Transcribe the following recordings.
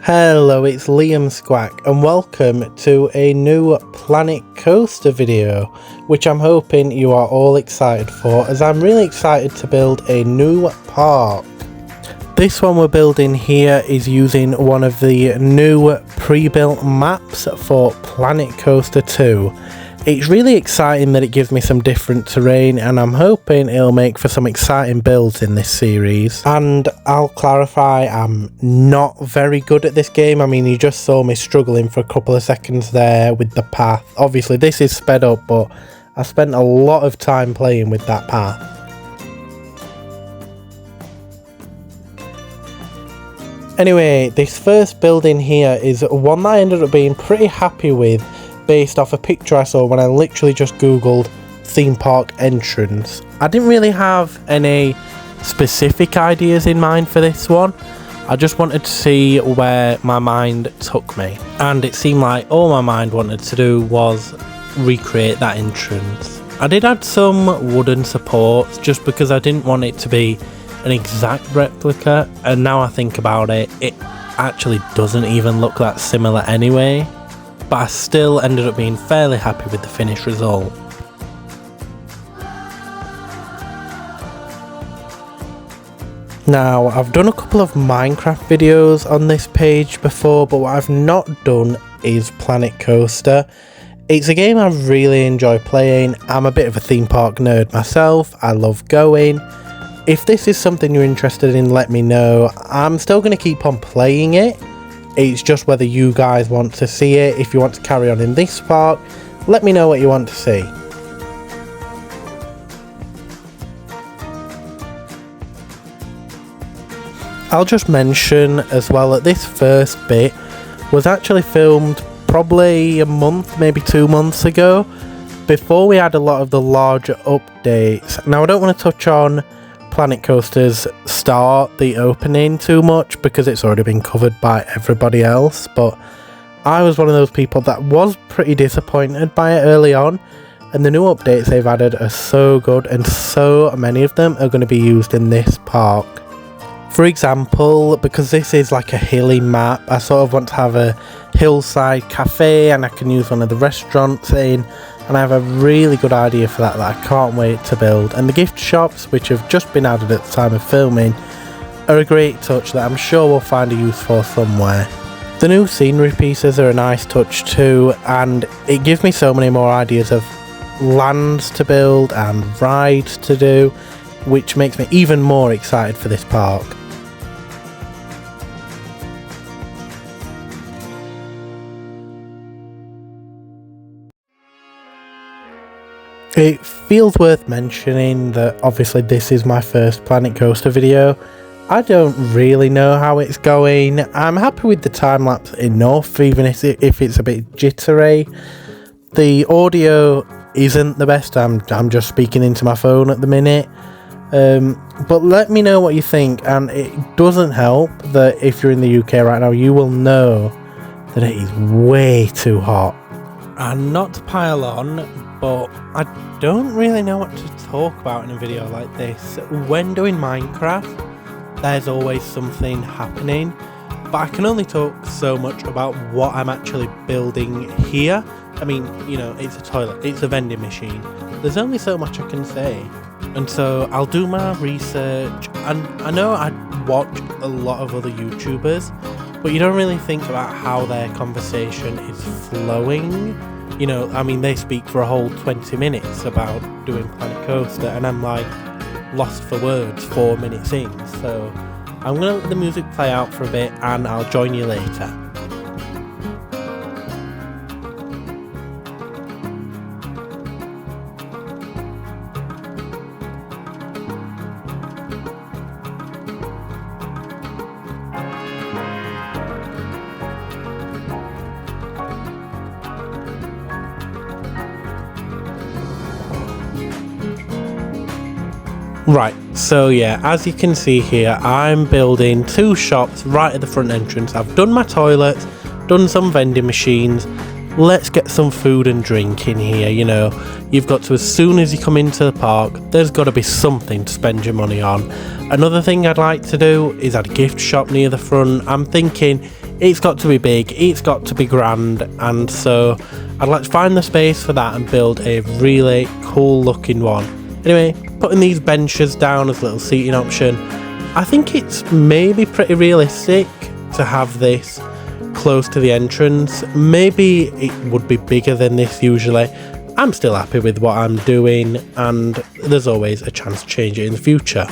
Hello, it's Liamsquak and welcome to a new Planet Coaster video, which I'm hoping you are all excited for, as I'm really excited to build a new park. This one we're building here is using one of the new pre-built maps for Planet Coaster 2. It's really exciting that it gives me some different terrain, and I'm hoping it'll make for some exciting builds in this series. And I'll clarify, I'm not very good at this game. I mean, you just saw me struggling for a couple of seconds there with the path. Obviously this is sped up, but I spent a lot of time playing with that path. Anyway, this first building here is one that I ended up being pretty happy with, based off a picture I saw when I literally just googled theme park entrance. I didn't really have any specific ideas in mind for this one. I just wanted to see where my mind took me, and it seemed like all my mind wanted to do was recreate that entrance. I did add some wooden supports just because I didn't want it to be an exact replica, and now I think about it, it actually doesn't even look that similar anyway. But I still ended up being fairly happy with the finished result. Now, I've done a couple of Minecraft videos on this page before, but what I've not done is Planet Coaster. It's a game I really enjoy playing. I'm a bit of a theme park nerd myself. I love going. If this is something you're interested in, let me know. I'm still going to keep on playing it. It's just whether you guys want to see it. If you want to carry on in this park, let me know what you want to see. I'll just mention as well that this first bit was actually filmed probably a month, maybe 2 months ago, before we had a lot of the larger updates. Now, I don't want to touch on Planet Coaster's start, the opening, too much because it's already been covered by everybody else, but I was one of those people that was pretty disappointed by it early on, and the new updates they've added are so good, and so many of them are going to be used in this park. For example, because this is like a hilly map, I sort of want to have a hillside cafe, and I can use one of the restaurants in, and I have a really good idea for that I can't wait to build. And the gift shops, which have just been added at the time of filming, are a great touch that I'm sure we'll find a use for somewhere. The new scenery pieces are a nice touch too, and it gives me so many more ideas of lands to build and rides to do, which makes me even more excited for this park. It feels worth mentioning that obviously this is my first Planet Coaster video. I don't really know how it's going. I'm happy with the time-lapse enough, even if it's a bit jittery. The audio isn't the best, I'm just speaking into my phone at the minute. But let me know what you think, and it doesn't help that if you're in the UK right now, you will know that it is way too hot. And not to pile on, but I don't really know what to talk about in a video like this. When doing Minecraft, there's always something happening, but I can only talk so much about what I'm actually building here. I mean, you know, it's a toilet, it's a vending machine. There's only so much I can say. And so I'll do my research, and I know I watch a lot of other YouTubers, but you don't really think about how their conversation is flowing. You know, I mean, they speak for a whole 20 minutes about doing Planet Coaster, and I'm like lost for words 4 minutes in. So I'm going to let the music play out for a bit, and I'll join you later. Right, so yeah, as you can see here, I'm building 2 shops right at the front entrance. I've done my toilets, done some vending machines. Let's get some food and drink in here, you know. You've got to, as soon as you come into the park, there's got to be something to spend your money on. Another thing I'd like to do is add a gift shop near the front. I'm thinking It's got to be big, it's got to be grand, and so I'd like to find the space for that and build a really cool looking one. Anyway, putting these benches down as a little seating option, I think it's maybe pretty realistic to have this close to the entrance. Maybe it would be bigger than this usually. I'm still happy with what I'm doing, and there's always a chance to change it in the future.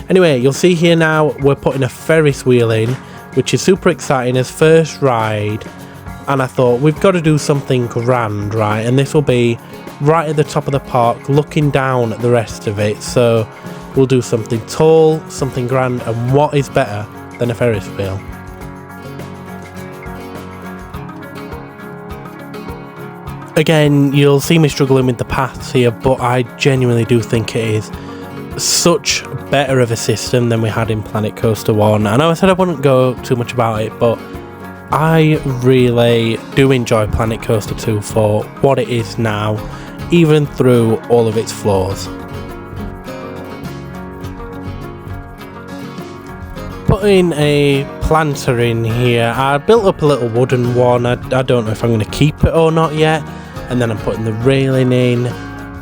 Anyway, you'll see here now we're putting a Ferris wheel in, which is super exciting as first ride, and I thought we've got to do something grand, right? And this will be right at the top of the park looking down at the rest of it, so we'll do something tall, something grand, and what is better than a Ferris wheel? Again, you'll see me struggling with the paths here, but I genuinely do think it is such better of a system than we had in Planet Coaster 1. I know I said I wouldn't go too much about it, but I really do enjoy Planet Coaster 2 for what it is now, even through all of its flaws. Putting a planter in here, I built up a little wooden one. I don't know if I'm going to keep it or not yet. And then I'm putting the railing in.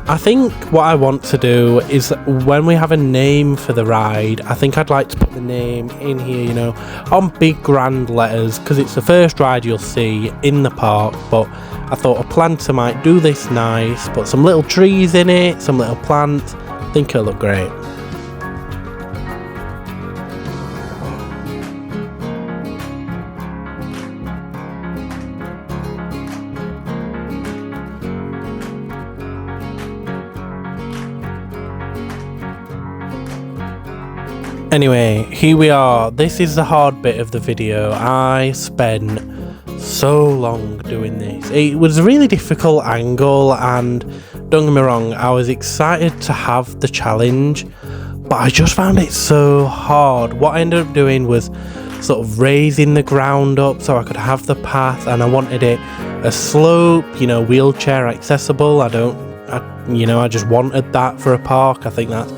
I think what I want to do is when we have a name for the ride, I think I'd like to put the name in here, you know, on big grand letters, because it's the first ride you'll see in the park. But I thought a planter might do this nice, put some little trees in it, some little plants. I think it'll look great. Anyway, here we are. This is the hard bit of the video. I spent so long doing this. It was a really difficult angle, and don't get me wrong, I was excited to have the challenge, but I just found it so hard. What I ended up doing was sort of raising the ground up so I could have the path, and I wanted it a slope, you know, wheelchair accessible. I just wanted that for a park. I think that's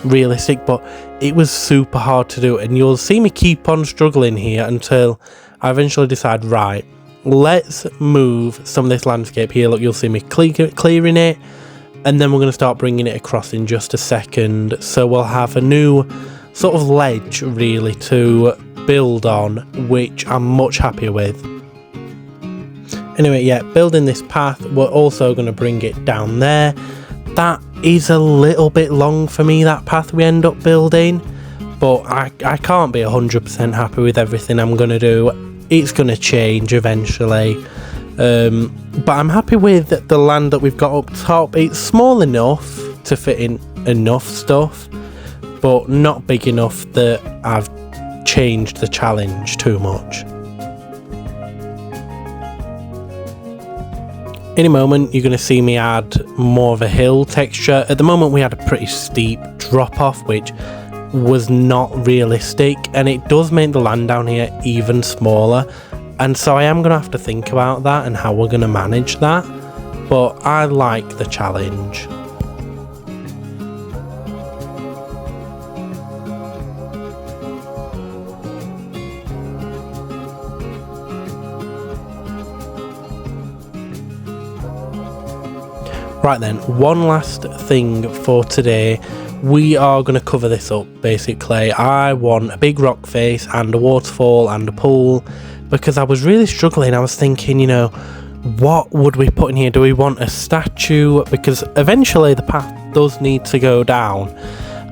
realistic, but it was super hard to do, and you'll see me keep on struggling here until I eventually decide, right, let's move some of this landscape here. Look, you'll see me clearing it, and then we're going to start bringing it across in just a second, so we'll have a new sort of ledge really to build on, which I'm much happier with. Anyway, yeah, building this path, we're also going to bring it down there. That is a little bit long for me, that path we end up building, but I can't be 100% happy with everything I'm going to do. It's going to change eventually, but I'm happy with the land that we've got up top. It's small enough to fit in enough stuff, but not big enough that I've changed the challenge too much. In a moment, you're going to see me add more of a hill texture. At the moment, we had a pretty steep drop off, which was not realistic, and it does make the land down here even smaller. And so I am going to have to think about that and how we're going to manage that. But I like the challenge. Right then, one last thing for today. We are going to cover this up basically. I want a big rock face and a waterfall and a pool, because I was really struggling. I was thinking, you know, what would we put in here? Do we want a statue? Because eventually the path does need to go down,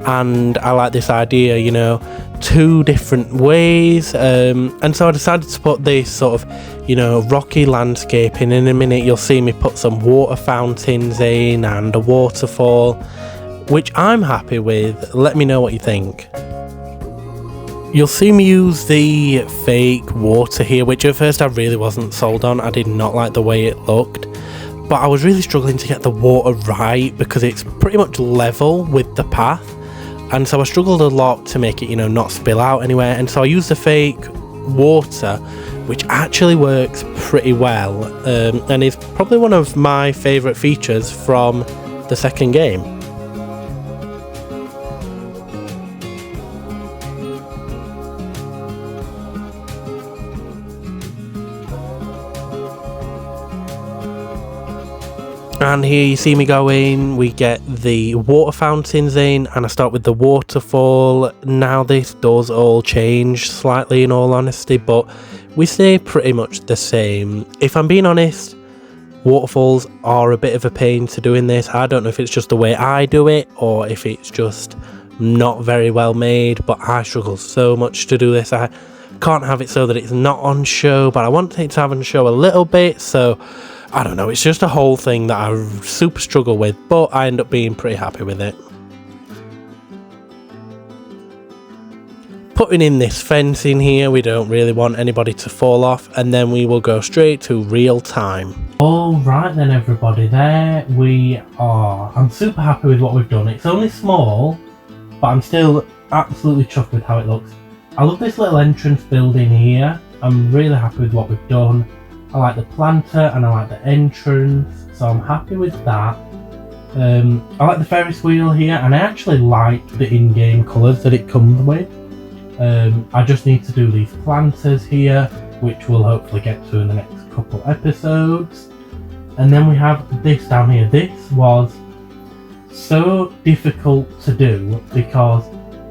and I like this idea, you know, two different ways, and so I decided to put this sort of, you know, rocky landscape in. In a minute you'll see me put some water fountains in and a waterfall, which I'm happy with. Let me know what you think. You'll see me use the fake water here, which at first I really wasn't sold on. I did not like the way it looked, but I was really struggling to get the water right because it's pretty much level with the path. And so I struggled a lot to make it, you know, not spill out anywhere. And so I used the fake water, which actually works pretty well, and is probably one of my favourite features from the second game. And here you see me going, we get the water fountains in, and I start with the waterfall. Now this does all change slightly in all honesty, but we stay pretty much the same. If I'm being honest, waterfalls are a bit of a pain to do in this. I don't know if it's just the way I do it, or if it's just not very well made, but I struggle so much to do this. I can't have it so that it's not on show, but I want it to have on show a little bit, so I don't know, it's just a whole thing that I super struggle with, but I end up being pretty happy with it. Putting in this fence in here, we don't really want anybody to fall off, and then we will go straight to real time. Alright then everybody, there we are. I'm super happy with what we've done. It's only small, but I'm still absolutely chuffed with how it looks. I love this little entrance building here. I'm really happy with what we've done. I like the planter and I like the entrance, so I'm happy with that. I like the Ferris wheel here, and I actually like the in-game colours that it comes with. I just need to do these planters here, which we'll hopefully get to in the next couple episodes. And then we have this down here. This was so difficult to do because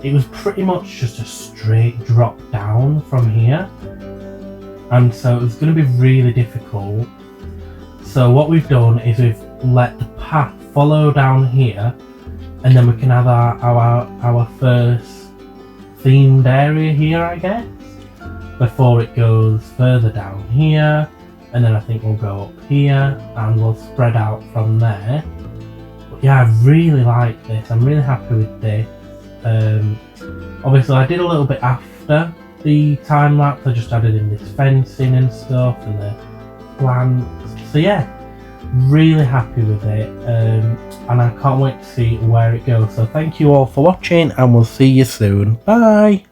it was pretty much just a straight drop down from here. And so it was going to be really difficult. So what we've done is we've let the path follow down here, and then we can have our first themed area here, I guess, before it goes further down here, and then I think we'll go up here and we'll spread out from there. But yeah, I really like this. I'm really happy with this. Obviously I did a little bit after the time lapse. I just added in this fencing and stuff and the plants. So yeah, really happy with it, and I can't wait to see where it goes. So thank you all for watching, and we'll see you soon. Bye.